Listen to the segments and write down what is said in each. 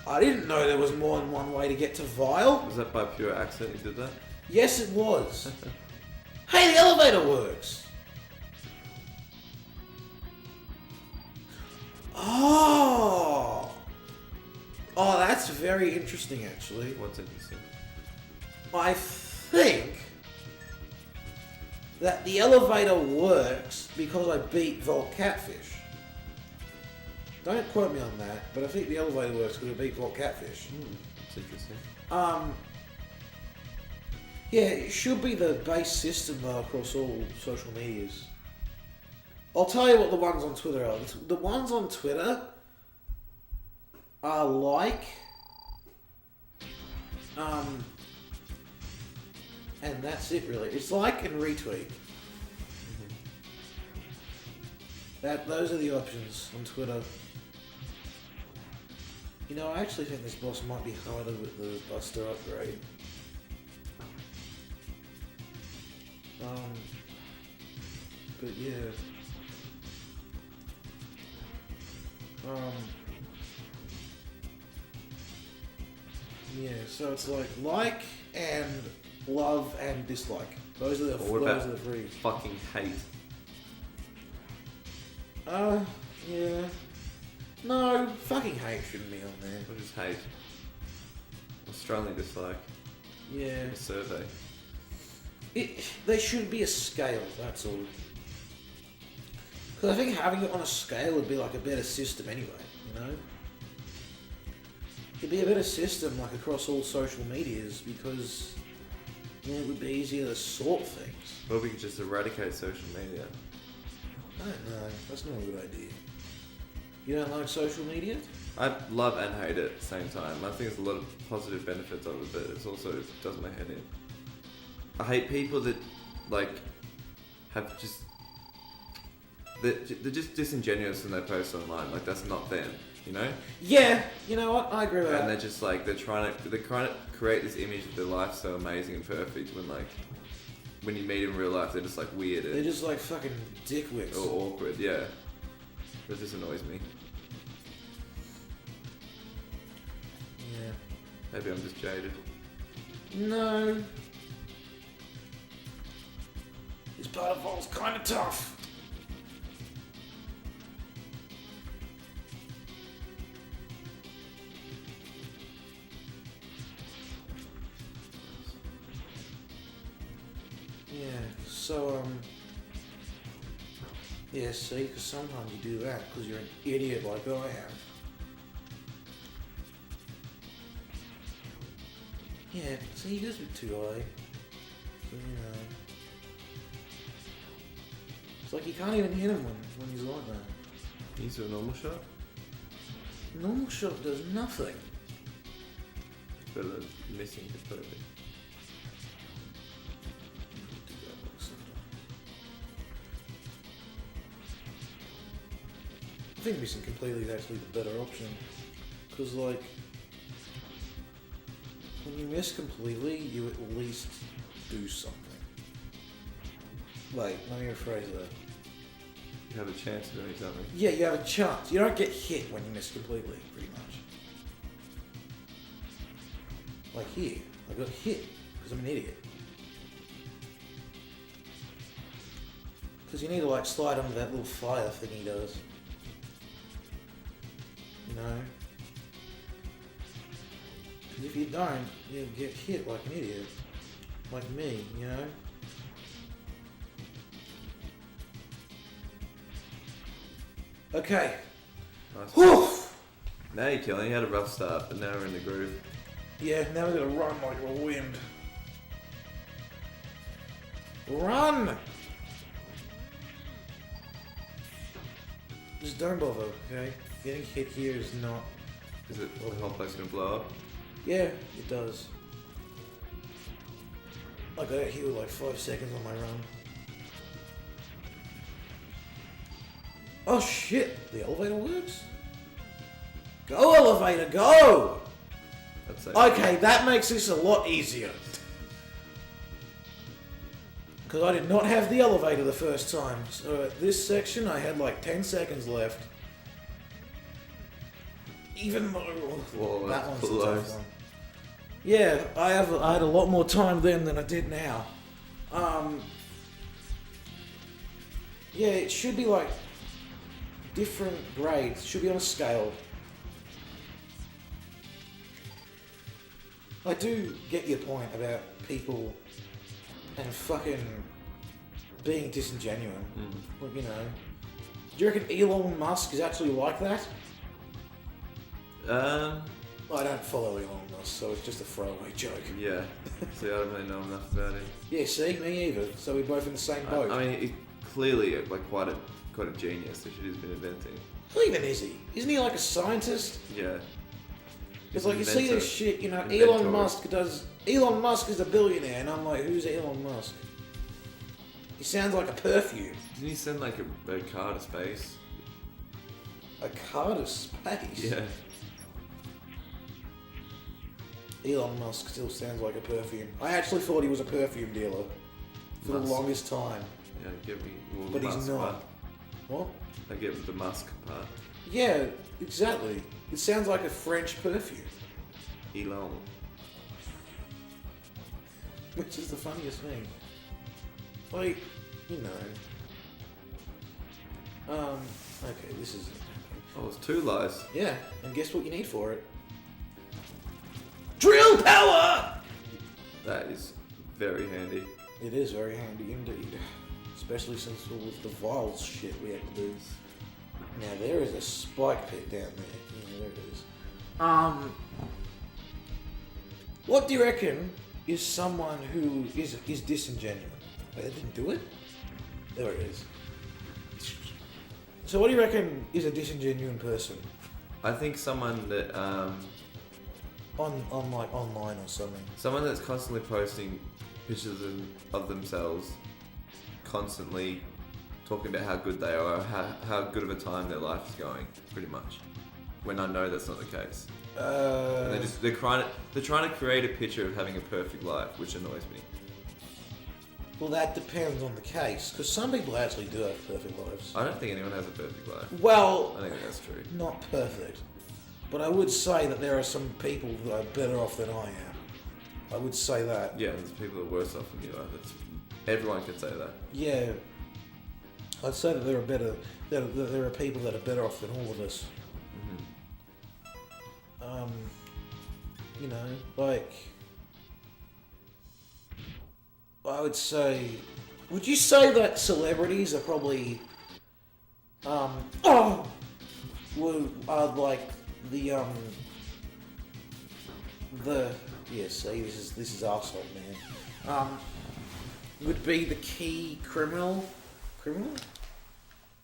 I didn't know there was more than one way to get to Vile. Was that by pure accident you did that? Yes, it was. Hey, the elevator works. Oh, that's very interesting, actually. What's interesting? I think that the elevator works because I beat Vault Catfish. Don't quote me on that, but I think the elevator works because I beat Vault Catfish. That's interesting. Yeah, it should be the base system though across all social medias. I'll tell you what the ones on Twitter are. The ones on Twitter are like, and that's it really. It's like and retweet. Those are the options on Twitter. You know, I actually think this boss might be harder with the Buster upgrade. But yeah. Yeah, so it's like and love and dislike. Those are the three. Fucking hate. Yeah. No, fucking hate shouldn't be on there. What is hate? Strongly dislike. Yeah. A survey. There should be a scale, that's all. Because I think having it on a scale would be like a better system anyway, you know? It'd be a better system like across all social medias because it would be easier to sort things. Or we could just eradicate social media. I don't know, that's not a good idea. You don't like social media? I love and hate it at the same time. I think there's a lot of positive benefits of it, but it does my head in. I hate people that, have just... They're just disingenuous when they post online. Like, that's not them, you know? Yeah, you know what? I agree with that. And they're just they're trying to create this image of their life so amazing and perfect when you meet in real life, they're just weird. They're just fucking dickwits. Or awkward, yeah. That just annoys me. Yeah. Maybe I'm just jaded. No. This part of Vault's kind of tough. Yeah, so, yeah, see, because sometimes you do that because you're an idiot like I am. Yeah, see, he goes with 2i. So, you know. It's like you can't even hit him when he's like that. He's a normal shot? Normal shot does nothing. Better than missing completely. I think missing completely is actually the better option. Because, when you miss completely, you at least do something. Let me rephrase that. You have a chance of doing something. Yeah, you have a chance. You don't get hit when you miss completely, pretty much. Like here, I got hit because I'm an idiot. Because you need to slide under that little fire thing he does. You know? Because if you don't, you'll get hit like an idiot. Like me, you know? Okay. Nice. Whew! Now you're killing. You had a rough start, but now we're in the groove. Yeah, now we're gonna run like a wind. Run! Just don't bother, okay? Getting hit here is not... Is it the whole place gonna blow up? Yeah, it does. I got hit with 5 seconds on my run. Oh shit! The elevator works? Go elevator, go! That's it. Okay, that makes this a lot easier. Because I did not have the elevator the first time. So at this section I had 10 seconds left. Even though Whoa, that that's one's a close. tough one. Yeah, I had a lot more time then than I did now. Yeah, it should be like different grades. Should be on a scale. I do get your point about people and fucking being disingenuous. Like, you know. Do you reckon Elon Musk is actually like that? I don't follow Elon Musk, so it's just a throwaway joke. Yeah. See, I don't really know enough about him. Yeah, see, me either. So we're both in the same boat. I mean, he's clearly like quite a genius. The shit he's been inventing. Who even is he? Isn't he like a scientist? Yeah. It's like you see this shit, you know, Inventor. Elon Musk is a billionaire, and I'm like, who's Elon Musk? He sounds like a perfume. Didn't he send like a car to space? A car to space? Yeah. Elon Musk still sounds like a perfume. I actually thought he was a perfume dealer for the Musk. longest time. Yeah, get me. Well, But the he's Musk not. Part. What? I get the Musk part. Yeah, exactly. It sounds like a French perfume. Elon. Which is the funniest thing. Like, you know. Okay, this is... Oh, it's 2 lies. Yeah, and guess what you need for it? Drill power! That is very handy. It is very handy indeed. Especially since all of the vials shit we have to do. Now there is a spike pit down there. Yeah, there it is. What do you reckon is someone who is disingenuous? They didn't do it? There it is. So what do you reckon is a disingenuous person? I think someone that On like online or something. someone that's constantly posting pictures of themselves, constantly talking about how good they are, or how good of a time their life is going, pretty much. When I know that's not the case. And they're trying to create a picture of having a perfect life, which annoys me. Well, that depends on the case, because some people actually do have perfect lives. I don't think anyone has a perfect life. Well, I think that's true. not perfect. But I would say that there are some people that are better off than I am. I would say that. Yeah, there's people that are worse off than you are. Everyone can say that. Yeah. I'd say that there are people that are better off than all of us. Mm-hmm. You know, like... I would say... Would you say that celebrities are probably... are like the yeah, see, this is arsehole, man. Would be the key criminal?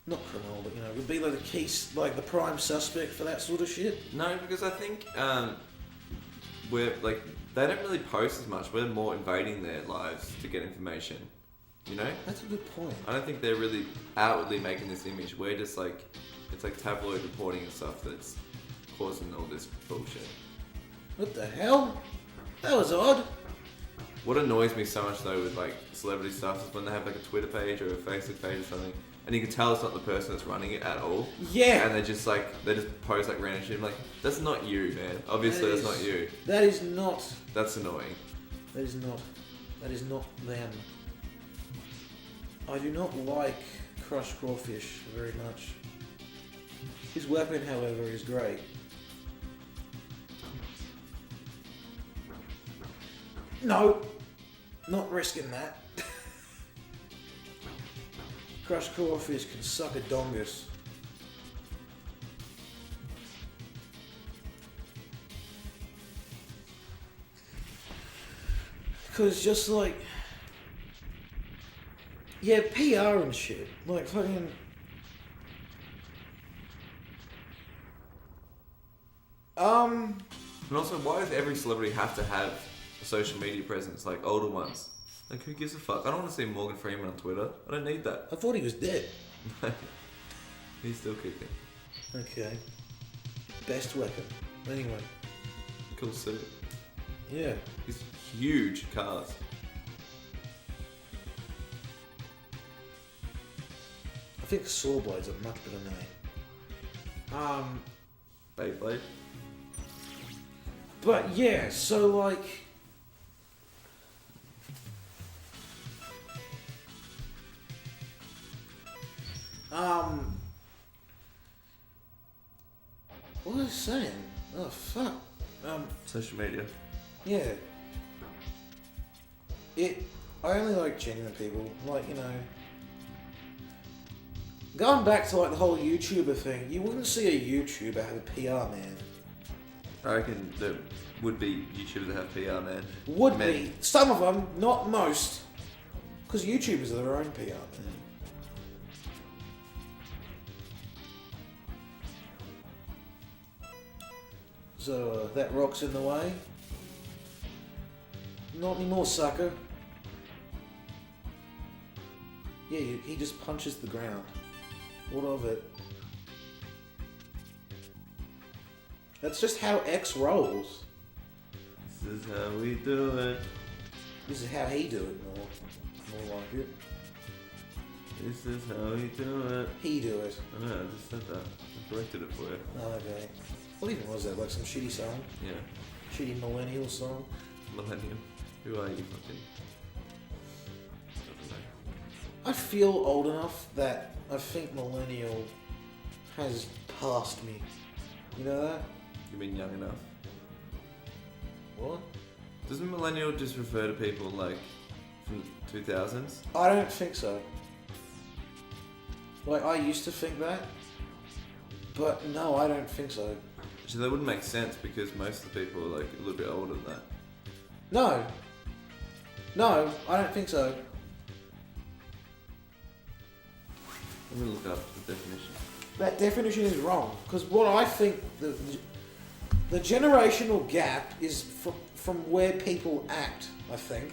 Not criminal, but you know, would be like the key, like the prime suspect for that sort of shit? No, because I think we're like they don't really post as much. We're more invading their lives to get information. You know? That's a good point. I don't think they're really outwardly making this image. We're just like, it's like tabloid reporting and stuff that's causing all this bullshit. What the hell? That was odd. What annoys me so much though with like celebrity stuff is when they have like a Twitter page or a Facebook page or something, and you can tell it's not the person that's running it at all. Yeah. And they just post like random shit. I'm like, that's not you, man. Obviously, that's not you. That is not. That's annoying. That is not them. I do not like crushed crawfish very much. His weapon, however, is great. No, not risking that. Crushed crawfish can suck a dongus. Because just like... Yeah, PR and shit. Like fucking... And also, why does every celebrity have to have a social media presence, like older ones? Like, who gives a fuck? I don't want to see Morgan Freeman on Twitter. I don't need that. I thought he was dead. He's still kicking. Okay. Best weapon. Anyway. Cool suit. Yeah. These huge cars. I think Saw Blade's a much better name. Beyblade. But yeah, so like, what was I saying? Oh fuck. Social media. Yeah. I only like genuine people. Like, you know, going back to like the whole YouTuber thing, you wouldn't see a YouTuber have a PR man. I reckon there would be YouTubers that have PR, man. Would be. Some of them, not most. Because YouTubers are their own PR man. So, that rock's in the way. Not anymore, sucker. Yeah, he just punches the ground. What of it? That's just how X rolls. This is how we do it. This is how he do it more like it. This is how we do it. He do it. I know, I just said that. I corrected it for you. Oh, okay. What even was that? Like some shitty song? Yeah. Shitty millennial song? Millennium. Who are you fucking? I don't know. I feel old enough that I think millennial has passed me. You know that? You mean young enough? What? Doesn't millennial just refer to people like from the 2000s? I don't think so. Like, I used to think that. But no, I don't think so. So that wouldn't make sense because most of the people are like a little bit older than that. No. No, I don't think so. Let me look up the definition. That definition is wrong. Because what I think the generational gap is from where people act, I think.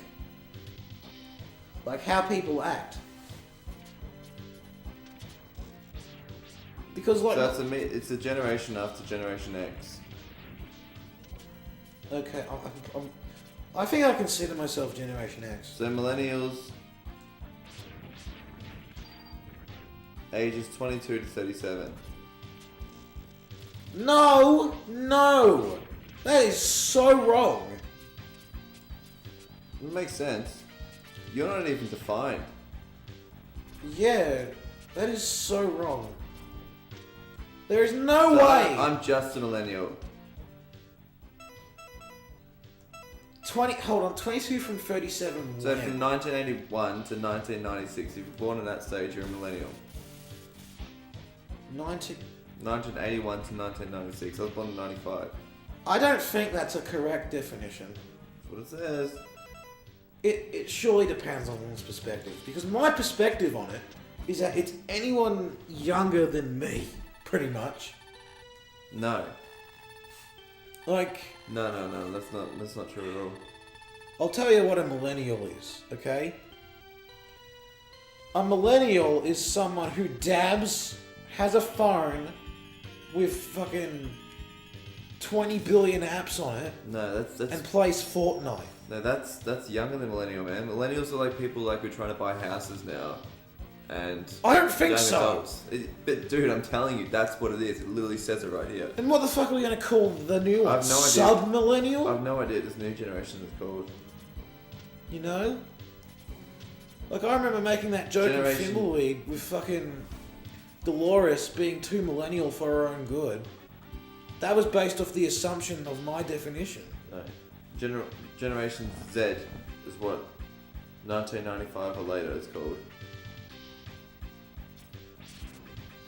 Like how people act. Because like... So it's a generation after Generation X. Okay, I think I consider myself Generation X. So millennials, ages 22 to 37. No! No! That is so wrong. It makes sense. You're not even defined. Yeah, that is so wrong. There is no way. I'm just a millennial. 22 from 37. So from 1981 to 1996, if you're born at that stage, you're a millennial. 1981 to 1996, I was born in 95. I don't think that's a correct definition. That's what it says. It surely depends on one's perspective. Because my perspective on it is that it's anyone younger than me, pretty much. No. Like... No, that's not true at all. I'll tell you what a millennial is, okay? A millennial is someone who dabs, has a phone with fucking 20 billion apps on it, No, that's and plays Fortnite. no, that's younger than millennial, man. Millennials are like people like who are trying to buy houses now, and I don't think young so. adults. But dude, I'm telling you, that's what it is. It literally says it right here. And what the fuck are we gonna call the new one? I have no idea. Sub-millennial? I have no idea this new generation is called. You know? Like, I remember making that joke in Generation- Thimbleweed with fucking Dolores being too millennial for her own good. That was based off the assumption of my definition. No. Generation Z is what 1995 or later it's called.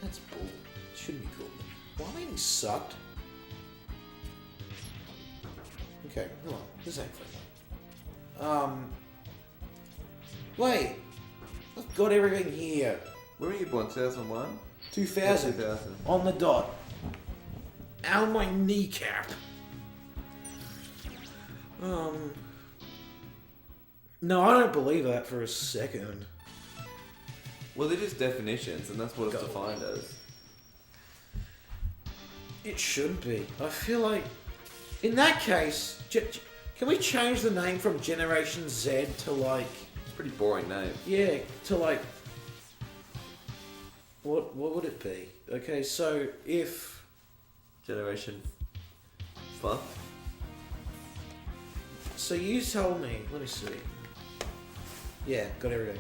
That's bull. It shouldn't be called. Why am I getting sucked? Okay, hold on. This ain't funny. Wait. I've got everything here. When were you born? 2001? 2000. 2000. On the dot. On my kneecap. No, I don't believe that for a second. Well, they're just definitions, and that's what it's Go. defined as. It should be. I feel like, in that case, can we change the name from Generation Z to like, It's a pretty boring name. yeah, to like, what would it be? Okay, so if Generation fuck. So you told me. Let me see. Yeah, got everything.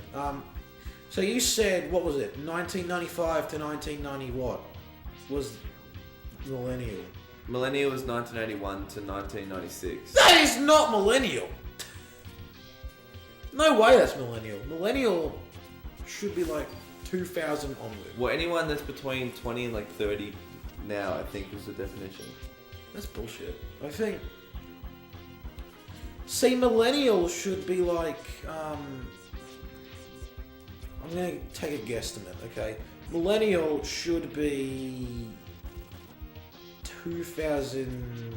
So you said what was it? 1995 to 1990 what was millennial? Millennial was 1981 to 1996. That is not millennial. No way, that's millennial. Millennial should be like 2000 onward. Well, anyone that's between 20 and like 30 now, I think, was the definition. That's bullshit. I think. See, millennial should be like. I'm gonna take a guesstimate. Okay, millennial should be 2000.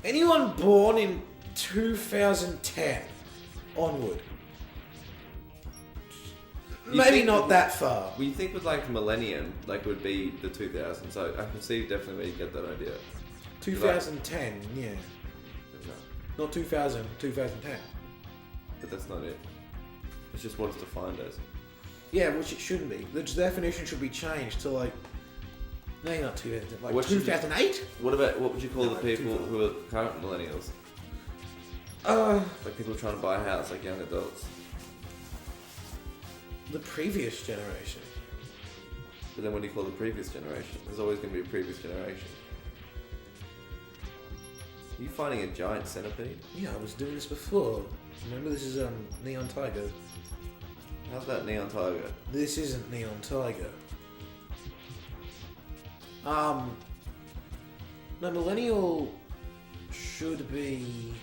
Anyone born in 2010 onward. Maybe not that far. Well, you think with like millennium, like would be the 2000s. So I can see definitely where you get that idea. 2010, yeah. No, Not 2000, 2010. but that's not it. It's just what it's defined as. Yeah, which it shouldn't be. The definition should be changed to like. No, not 2000. Like What should you- what2008? would you call No, the people 2000. who are current millennials? Like people trying to buy a house, like young adults. The previous generation. But then what do you call the previous generation? There's always going to be a previous generation. Are you finding a giant centipede? Yeah, I was doing this before. Remember, this is Neon Tiger. How's that neon tiger? This isn't Neon Tiger. No, millennial should be.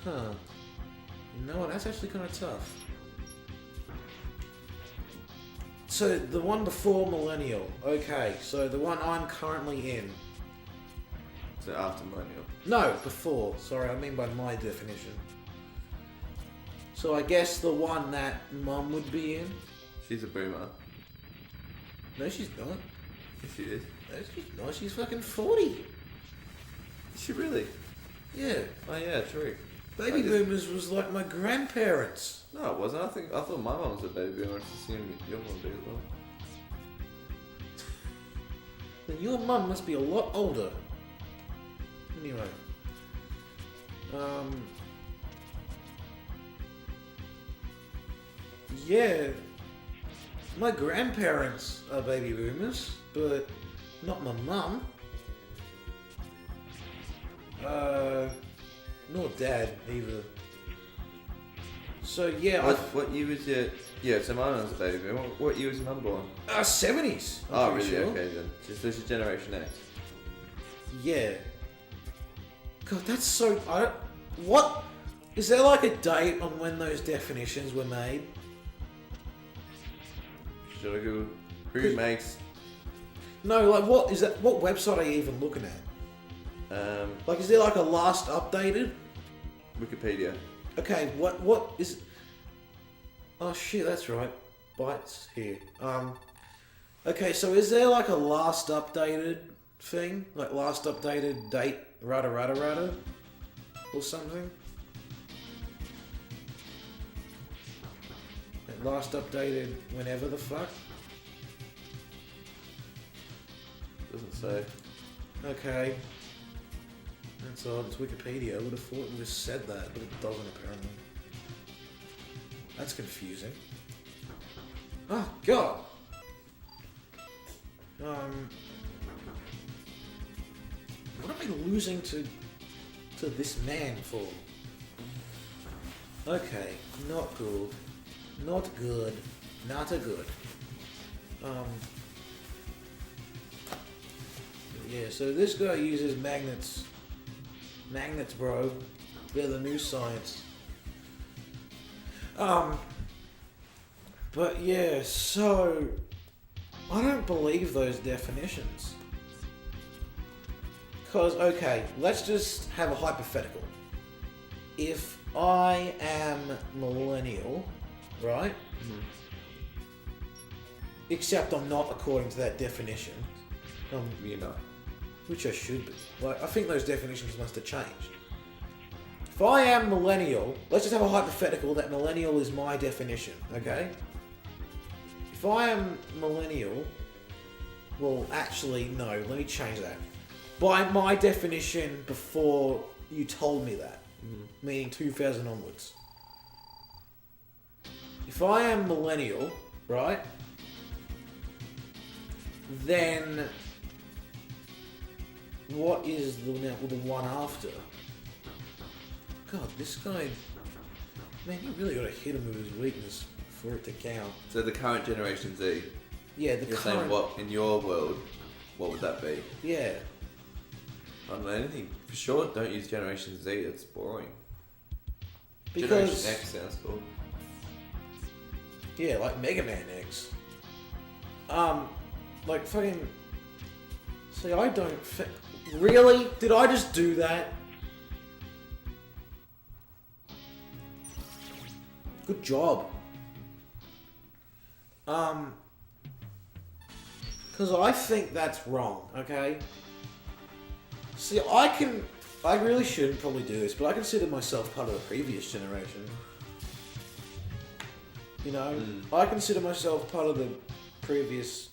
Huh. You know what? That's actually kind of tough. So the one before millennial. Okay, so the one I'm currently in. So after millennial. No, before. Sorry, I mean by my definition. So I guess the one that Mum would be in. She's a boomer. No, she's not. Yes, she is. No, she's not. She's fucking 40. Is she really? Yeah. Oh yeah, true. Baby I just- boomers was like my grandparents. No, it wasn't. I thought my mum was a baby boomer. I just assumed your mum would be as well. Then your mum must be a lot older. Anyway. Yeah. My grandparents are baby boomers, but not my mum. Nor dad either. So yeah, What year was your... Yeah, so my mum's a baby boomer. What year was your mum born? 70s. I'm Oh, pretty really? sure. Okay, then. This is Generation X. Yeah. God, that's so. What? Is there like a date on when those definitions were made? Should I Google? Who makes... No, like what is that? What website are you even looking at? Like, is there like a last updated? Wikipedia. Okay, what is? Oh shit, that's right. Bytes here. Okay, so is there like a last updated thing? Like last updated date, rada, or something? Like last updated whenever the fuck? Doesn't say. Okay. That's odd. It's Wikipedia. I would have thought it would have said that, but it doesn't apparently. That's confusing. Oh, God! What am I losing to this man for? Okay, not good. Not good. Not a good. Yeah, so this guy uses magnets. Magnets, bro. They're the new science. But yeah, so I don't believe those definitions. Because, okay, let's just have a hypothetical. If I am millennial, right? Mm-hmm. Except I'm not according to that definition. You know. Which I should be. Like, I think those definitions must have changed. If I am millennial, let's just have a hypothetical that millennial is my definition, okay? If I am millennial, Well, actually, no. Let me change that. By my definition, before you told me that, meaning 2000 onwards. If I am millennial, right? Then what is the one after? God, this guy, man, you really got to hit him with his weakness for it to count. So the current Generation Z. Yeah, the You're current. saying what in your world? What would that be? Yeah. I don't know anything. For sure, don't use Generation Z. It's boring. Because Generation X sounds cool. yeah, like Megaman X. Like fucking. See, I don't. Really? Did I just do that? Good job. Because I think that's wrong, okay? See, I really shouldn't probably do this, but I consider myself part of the previous generation. You know? I consider myself part of the previous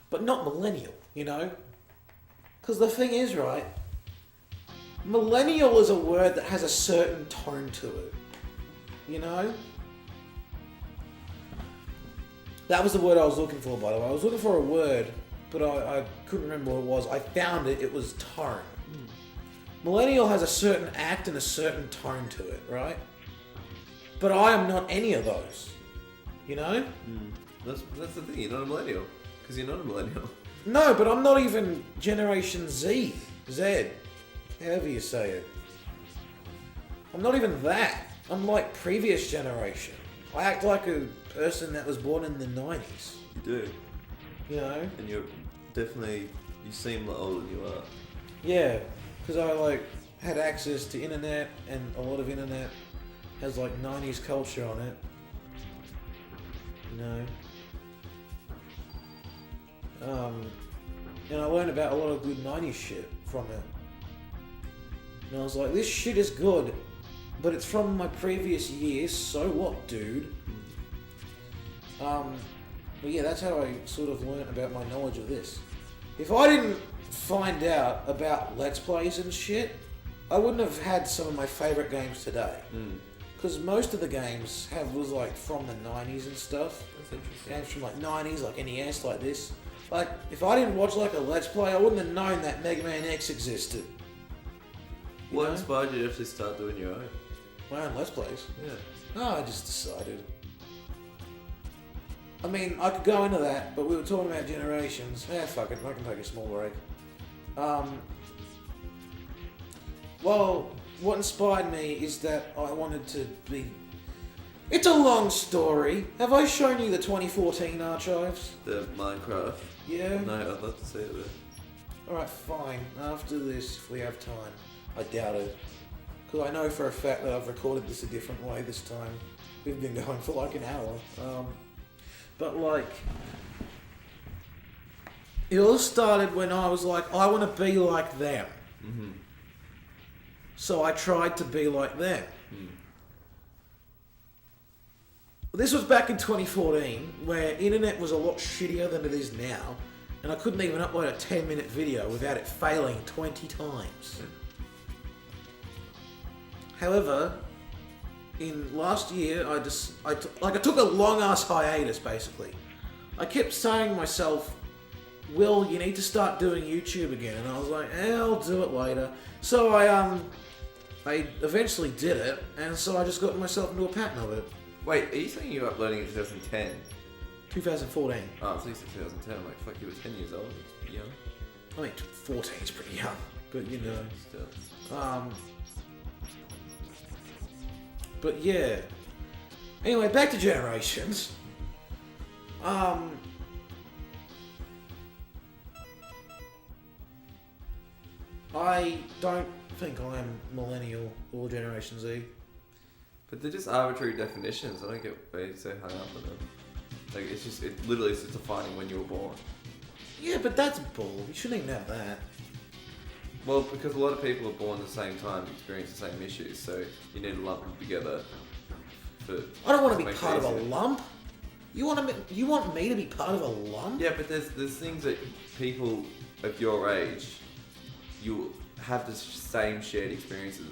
but not millennial, you know? Because the thing is, right? Millennial is a word that has a certain tone to it. You know? That was the word I was looking for, by the way. I was looking for a word, but I couldn't remember what it was. I found it. It was tone. Millennial has a certain act and a certain tone to it, right? But I am not any of those. You know? That's the thing. You're not a millennial because you're not a millennial. No, but I'm not even Generation Z. However you say it. I'm not even that. I'm like previous generation. I act like a person that was born in the 90s. You do. You know? And you're definitely, you seem like older than you are. Yeah, because I like had access to internet, and a lot of internet has like 90s culture on it. You know? And I learned about a lot of good 90s shit from it. And I was like, this shit is good, but it's from my previous years, so what, dude? But yeah, that's how I sort of learnt about my knowledge of this. If I didn't find out about Let's Plays and shit, I wouldn't have had some of my favourite games today. Because most of the games was like from the 90s and stuff. That's interesting. Games from like 90s, like NES, like this. Like, if I didn't watch like a Let's Play, I wouldn't have known that Megaman X existed. You What know? inspired you to actually start doing your own? My own Let's Plays. Yeah. No, I just decided. I mean, I could go into that, but we were talking about generations. Fuck it, I can take a small break. Well, what inspired me is that I wanted to be... It's a long story. Have I shown you the 2014 archives? The Minecraft? Yeah? No, I'd love to see it there. Alright, fine. After this, if we have time. I doubt it. Because I know for a fact that I've recorded this a different way this time. We've been going for like an hour. But like... It all started when I was like, I want to be like them. Mm-hmm. So I tried to be like them. This was back in 2014, where internet was a lot shittier than it is now, and I couldn't even upload a 10-minute video without it failing 20 times. However, in last year, I took a long-ass hiatus, basically. I kept saying to myself, Will, you need to start doing YouTube again, and I was like, I'll do it later. So I eventually did it, and so I just got myself into a pattern of it. Wait, are you saying you were uploading in 2010? 2014. Oh, it's at least 2010. I'm like, fuck, you were 10 years old. It's young. I mean, 14 is pretty young, but you know. Still. But yeah. Anyway, back to generations. I don't think I'm millennial or Generation Z. But they're just arbitrary definitions. I don't get why you're so hung up on them. Like, it literally is defining when you were born. Yeah, but that's bull. You shouldn't even have that. Well, because a lot of people are born at the same time, experience the same issues, so you need to lump them together. I don't want to be part of a lump. You want me to be part of a lump? Yeah, but there's things that people of your age, you have the same shared experiences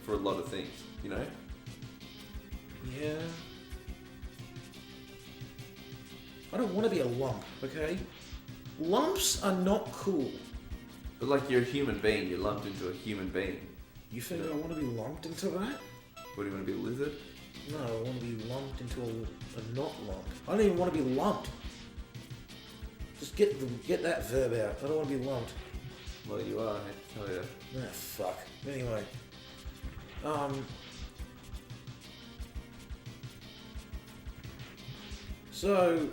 for a lot of things, you know? Yeah. I don't want to be a lump, okay? Lumps are not cool. But like you're a human being, you're lumped into a human being. You think I want to be lumped into that? What, do you want to be a lizard? No, I want to be lumped into a not lump. I don't even want to be lumped. Just get that verb out. I don't want to be lumped. Well, you are, I hate to tell you. Ah, fuck. Anyway. So,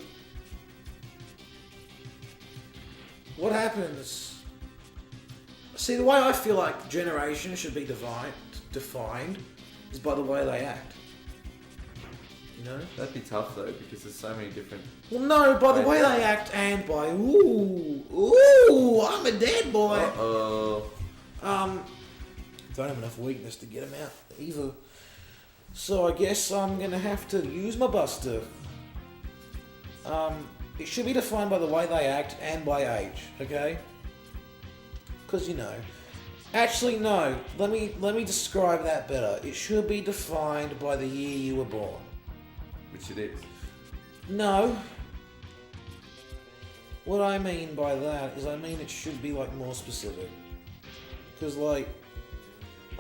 what happens? See, the way I feel like generation should be defined is by the way they act. You know? That'd be tough though, because there's so many different... Well, no, by the way they act and by, ooh, I'm a dead boy. Uh-oh. Don't have enough weakness to get him out either. So I guess I'm gonna have to use my buster. It should be defined by the way they act and by age, okay? Because you know. Actually, no. Let me describe that better. It should be defined by the year you were born. Which it is. No. What I mean by that is I mean it should be like more specific. Because like,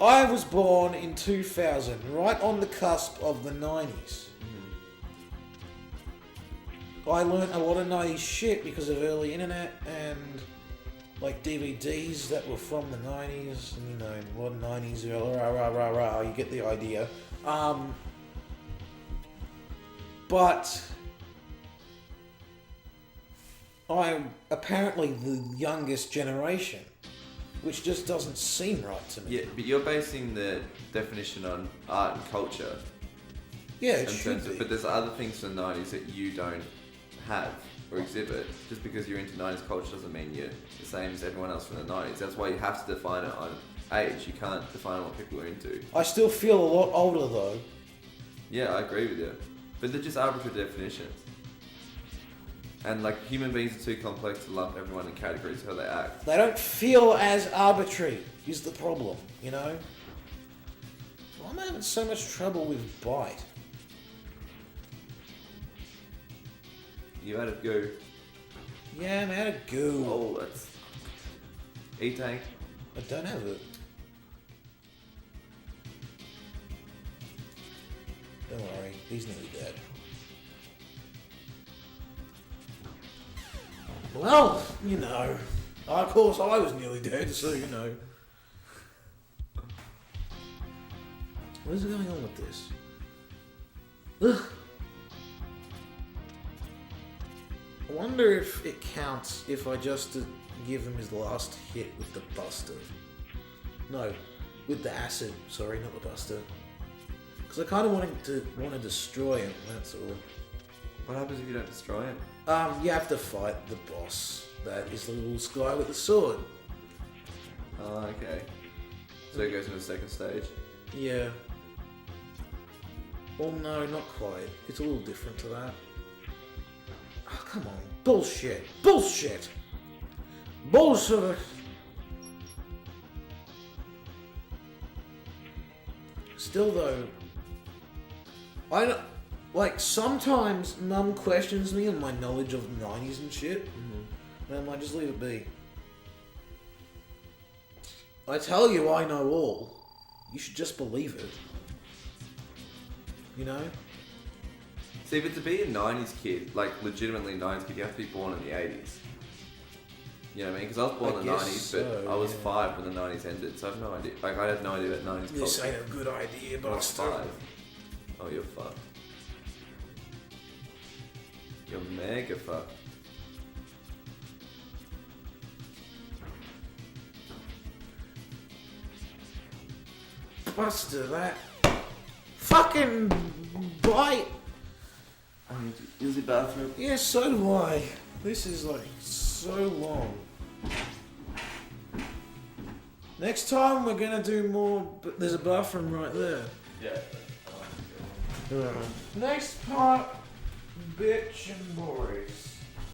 I was born in 2000, right on the cusp of the 90s. I learnt a lot of 90s shit because of early internet and like DVDs that were from the 90s, and you know, a lot of 90s, you get the idea. But I'm apparently the youngest generation, which just doesn't seem right to me. Yeah, but you're basing the definition on art and culture. Yeah, it should be. But there's other things from the 90s that you don't have or exhibit. Just because you're into 90s culture doesn't mean you're the same as everyone else from the 90s. That's why you have to define it on age. You can't define what people are into. I still feel a lot older though. Yeah, I agree with you. But they're just arbitrary definitions. And like human beings are too complex to lump everyone in categories how they act. They don't feel as arbitrary is the problem, you know? Why am I having so much trouble with bite? You had a go. Yeah, I'm out of goo. Oh, that's... E-tank. I don't have it. Don't worry, he's nearly dead. Well, you know. Of course, I was nearly dead, so you know. What is going on with this? Ugh. I wonder if it counts if I just give him his last hit with the buster. No, with the acid. Sorry, not the buster. Because I kind of want to destroy him. That's all. What happens if you don't destroy him? You have to fight the boss. That is the little guy with the sword. Oh, okay. So it goes into the second stage. Yeah. Well, no, not quite. It's a little different to that. Oh, come on. Bullshit. Bullshit. Bullshit. Still, though, I don't... Like, sometimes Mum questions me on my knowledge of the 90s and shit. And I'm like, just leave it be. I tell you I know all. You should just believe it. You know? See, but to be a 90s kid, like legitimately 90s kid, you have to be born in the 80s. You know what I mean? Because I was born in the 90s, but I was 5 when the 90s ended, so I have no idea. Like, I have no idea about 90s culture. This ain't a good idea, but I was 5. Oh, you're fucked. You're mega fucked. Buster, that fucking bite. I need to use the bathroom. Yeah, so do I. This is like so long. Next time we're gonna do more, but there's a bathroom right there. Yeah. Next part, Bitchin' boys.